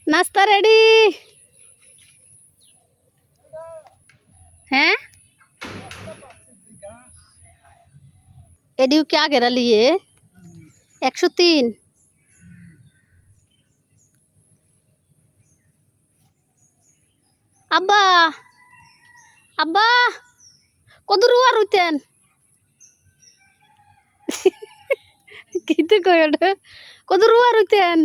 नाश्ता रेडी हैं? एडी क्या घेरा लिए 103 अब्बा अब्बा कदर रुआ रुतेन किते कयडे कदर रुआ रुतेन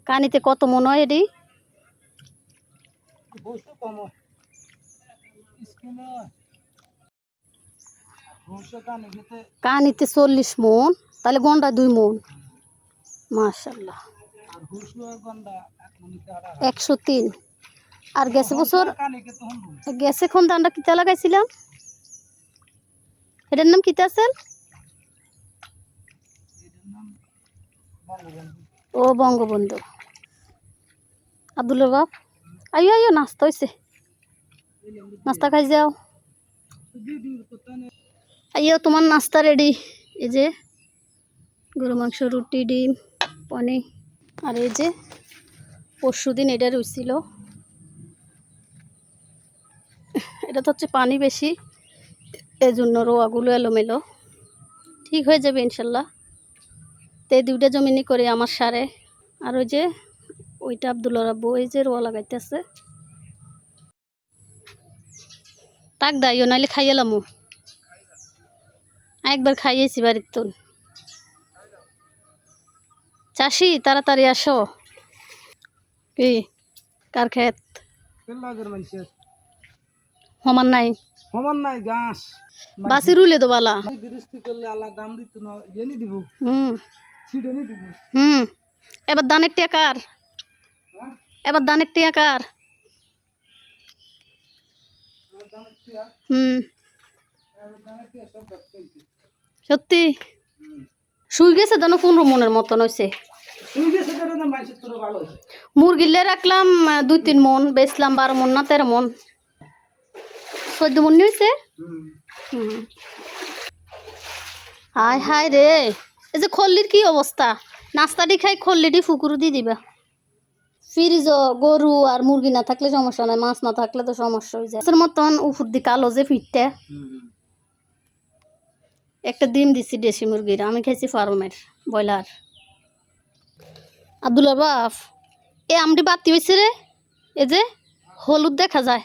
कानीते कत मन হয় एडी कानीते 40 मन ताहले गंडा 2 मन माशाल्लाह 103 আর গেছে বছর গেছে কোন ধানটা কিতা লাগাইছিলাম এটার নাম কিতা আছে ও বঙ্গবন্ধু আব্দুলের বাপ আইও আইও নাস্তা হইছে নাস্তা খাই যাও আইও তোমার নাস্তা রেডি এই যে গরু মাংস রুটি ডিম পনির আর এই যে পরশুদিন এটা রইছিল এটা তো হচ্ছে পানি বেশি এজন্য রোয়াগুলো এলোমেলো ঠিক হয়ে যাবে ইনশাল্লাহ তো এই দুইটা জমিনি করে আমার সারে আর ওই যে ওইটা আব্দুল্লাহ রাব্বু এই যে রোয়া লাগাইতেছে তাক দাইও নাইলে খাইয়েলামু একবার খাইয়েছি বাড়ির তো চাষি তাড়াতাড়ি আসো কি কার ক্ষেত সমান নাই ঘাস বাসি রুলে তো বালা গৃহস্থী করলে আল্লাহ দাম দিত না জেনে দিব ছিড়ে দিব এবার দানের টেকার এবার দানের টেকার সত্যি শুই গেছে তো 15 মনের মতন হয়েছে মুরগিলে রাখলাম 2-3 মন বেচলাম 12 মন না 13 মন 14 মন হয়েছে হায় হায় রে এই যে খল্লির কি অবস্থা নাস্তাটি খাই খল্লিটি ফুকুরু দিয়ে দিবা ফ্রিজ গরু আর মুরগি না থাকলে সমস্যা নাই মাছ না থাকলে তো সমস্যা হয়ে যায় মতন উপর দি কালো যে ফিটটা একটা ডিম দিছি দেশি মুরগির আমি খাইছি ফার্মের ব্রয়লার আব্দুল্লাহ বাপ এ আমটি বাতি হয়েছে রে এই যে হলুদ দেখা যায়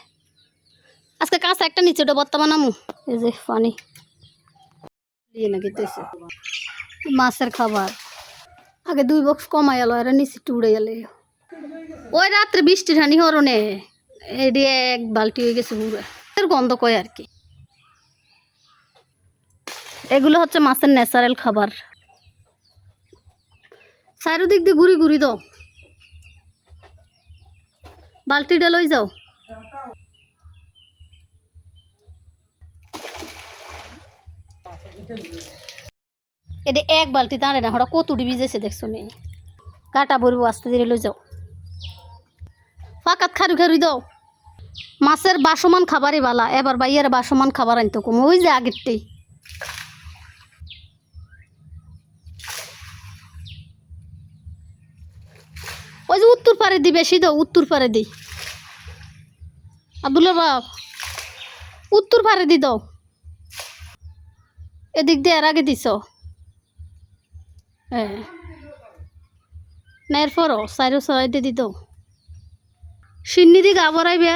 আজকে কাঁচা একটা নিচে ডবাত্তা বানামু এই যে পানি দিয়ে না খেতেছে মাছের খাবার আগে 2 বক্স কমাই এলো আর নিচে উড়ে গেলে ওই রাত্রে বৃষ্টির হানি হরণে এটি 1 বালতি হয়ে গেছে পুরো গন্ধ কয় আর কি এগুলো হচ্ছে মাছের ন্যাচারাল খাবার চারিদিক দিয়ে ঘুরি ঘুরি দাও বালতিটা লই যাও এটা 1 বালতি দাঁড়ে না ওরা কত ভিজেছে দেখছো নি কাটা ভরবো আস্তে ধীরে লই যাও ফাঁকাত খারু খারুই দাও মাছের বাসমান খাবারই বালা এবার বাইয়ের বাসমান খাবার আনতে কম ওই যে আগেরটাই ওই যে উত্তর পারে দি বেশি দাও উত্তর পারে দি আব্দুল্লাহ বাপ উত্তর পারে দি দাও এদিক দিয়ে এর আগে দিছ হ্যাঁ না এরপরও সাইডে সাইডে দি দাও সিন্নি দিকে আবার আইবে